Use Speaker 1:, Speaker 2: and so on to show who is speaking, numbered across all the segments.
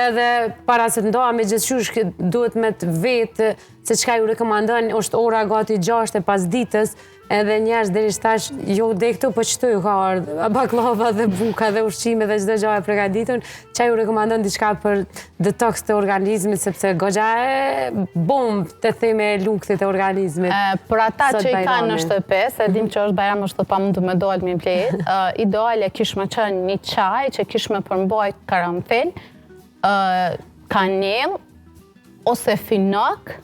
Speaker 1: Edhe para se të ndoha me gjithçysh duhet me të vetë se çka ju rekomandon, është ora gati 6 e pas ditës, edhe njerëz deri tash jo deri këtu po çto ju ka ardhur baklava dhe buka dhe ushqime dhe çdo gjë e përgatitur, çka ju rekomandon diçka për detoks të organizmit sepse goxha e bomb të theme lukthit e organizmit.
Speaker 2: Për ata që i kanë në shtëpi, se dim që është bajram është pa mund të më dalë me mbledh, ideale kish më qenë një çaj që kish më përmbajt karamfil, kanel, ose finok,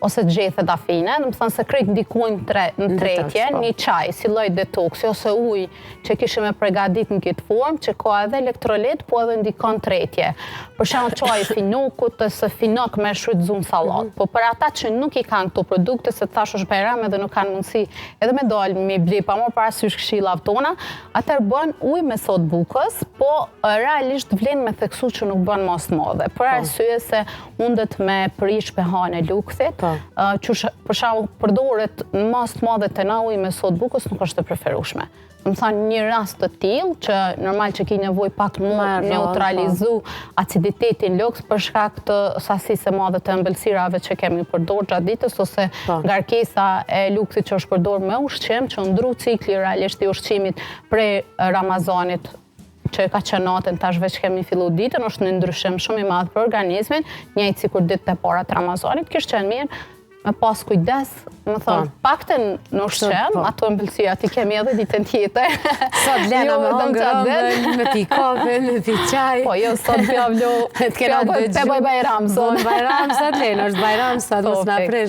Speaker 2: ose gjethe dafine, në më thënë se krejt ndikujnë në tretje, një qaj, si lloj detoksi, ose uj që kishë me pregadit në këtë formë, që ka edhe elektrolit, po edhe ndikon tretje. Për shembull qaj finokut, ose finok me shfrytzuar sallat. Po për ata që nuk i kanë këto produkte, se thash është bajram edhe nuk kanë mundësi edhe me dalë me ble, pa marrë parasysh këshillat tona, atëherë bën ujë me sodë bukës, po realisht vlen me theksu që nuk bën mas të madhe. Për arsye se mundet me prish pH-n e lukthit, që për shembull përdoret në mas të madhe të na ujë me sodë bukës nuk është e preferueshme. Më thënë një rast të tillë që normal që ki nevojë pak më neutralizu aciditetin luks për shkak të sasisë së madhe të ëmbëlsirave që kemi përdorur gjatë ditës ose ngarkesa e luksit që është përdorur me ushqim, që ndru cikli realisht i ushqimit prej Ramazanit që ka qenë natën, tash veç kemi fillu ditën, është në ndryshim shumë i madh për organizmin, njëjtë sikur ditët e para të Ramazanit, kish qenë mirë me pas kujdes, më thonë, paktën në ushqim, ato ëmbëlsira ti kemi edhe ditën tjetër.
Speaker 1: Sot Lena me hongër, me pi kafe, me pi çaj.
Speaker 2: Po jo, sot pjavlo, te boj bajram sot.
Speaker 1: Bajram sot Lena, është bajram sot, mos na prish.